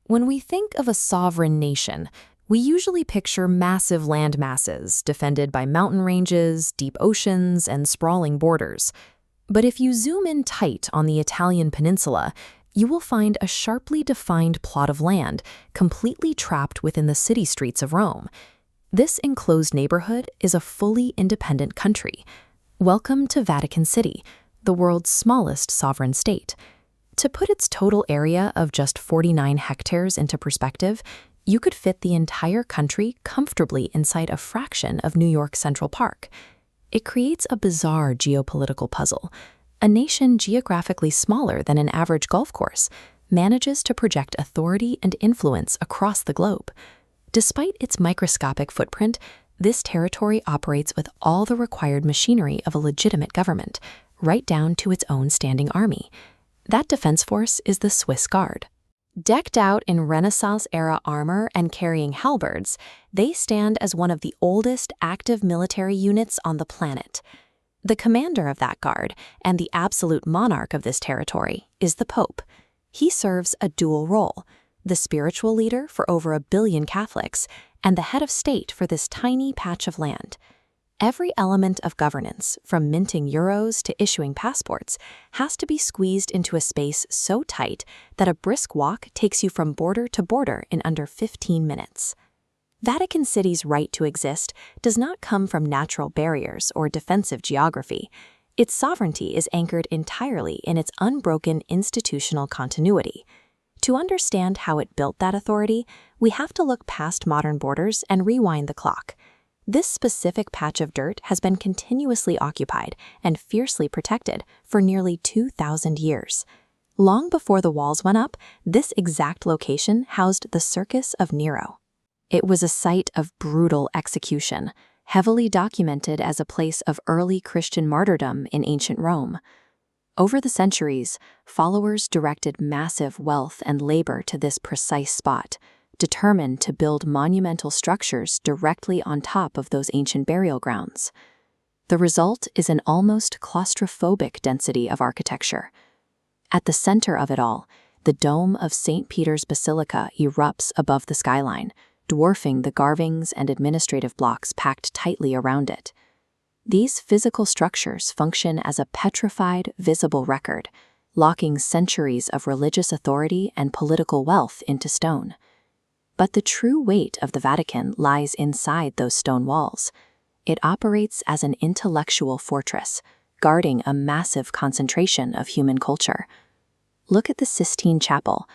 When we think of a sovereign nation, we usually picture massive land masses defended by mountain ranges, deep oceans, and sprawling borders. But if you zoom in tight on the Italian peninsula, you will find a sharply defined plot of land completely trapped within the city streets of Rome. This enclosed neighborhood is a fully independent country. Welcome to Vatican City, the world's smallest sovereign state. To put its total area of just 49 hectares into perspective, you could fit the entire country comfortably inside a fraction of New York's Central Park. It creates a bizarre geopolitical puzzle. A nation geographically smaller than an average golf course manages to project authority and influence across the globe. Despite its microscopic footprint, this territory operates with all the required machinery of a legitimate government, right down to its own standing army. That defense force is the Swiss Guard. Decked out in Renaissance-era armor and carrying halberds, they stand as one of the oldest active military units on the planet. The commander of that guard, and the absolute monarch of this territory, is the Pope. He serves a dual role: the spiritual leader for over 1 billion Catholics, and the head of state for this tiny patch of land. Every element of governance, from minting euros to issuing passports, has to be squeezed into a space so tight that a brisk walk takes you from border to border in under 15 minutes. Vatican City's right to exist does not come from natural barriers or defensive geography. Its sovereignty is anchored entirely in its unbroken institutional continuity. To understand how it built that authority, we have to look past modern borders and rewind the clock. This specific patch of dirt has been continuously occupied and fiercely protected for nearly 2,000 years. Long before the walls went up, this exact location housed the Circus of Nero. It was a site of brutal execution, heavily documented as a place of early Christian martyrdom in ancient Rome. Over the centuries, followers directed massive wealth and labor to this precise spot, determined to build monumental structures directly on top of those ancient burial grounds. The result is an almost claustrophobic density of architecture. At the center of it all, the dome of St. Peter's Basilica erupts above the skyline, dwarfing the carvings and administrative blocks packed tightly around it. These physical structures function as a petrified, visible record, locking centuries of religious authority and political wealth into stone. But the true weight of the Vatican lies inside those stone walls. It operates as an intellectual fortress, guarding a massive concentration of human culture. Look at the Sistine Chapel.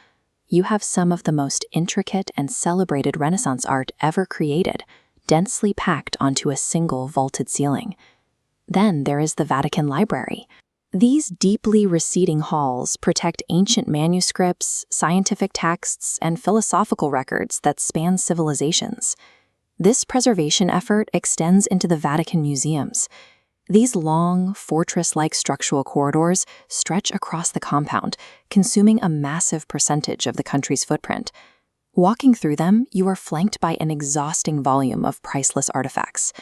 You have some of the most intricate and celebrated Renaissance art ever created, densely packed onto a single vaulted ceiling. Then there is the Vatican Library. These deeply receding halls protect ancient manuscripts, scientific texts, and philosophical records that span civilizations. This preservation effort extends into the Vatican museums. These long, fortress-like structural corridors stretch across the compound, consuming a massive percentage of the country's footprint. Walking through them, you are flanked by an exhausting volume of priceless artifacts.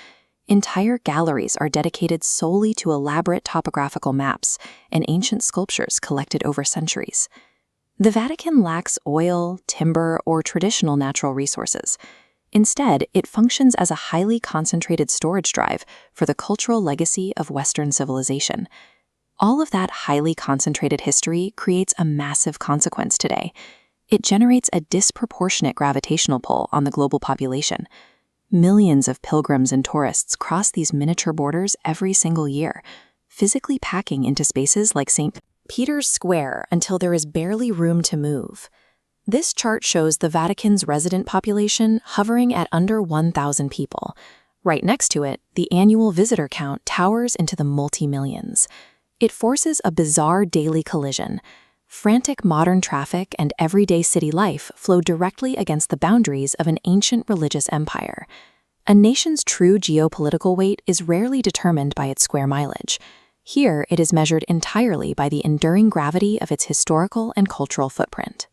Entire galleries are dedicated solely to elaborate topographical maps and ancient sculptures collected over centuries. The Vatican lacks oil, timber, or traditional natural resources. Instead, it functions as a highly concentrated storage drive for the cultural legacy of Western civilization. All of that highly concentrated history creates a massive consequence today. It generates a disproportionate gravitational pull on the global population. Millions of pilgrims and tourists cross these miniature borders every single year, physically packing into spaces like St. Peter's Square until there is barely room to move. This chart shows the Vatican's resident population hovering at under 1,000 people. Right next to it, the annual visitor count towers into the multi-millions. It forces a bizarre daily collision. Frantic modern traffic and everyday city life flow directly against the boundaries of an ancient religious empire. A nation's true geopolitical weight is rarely determined by its square mileage. Here, it is measured entirely by the enduring gravity of its historical and cultural footprint.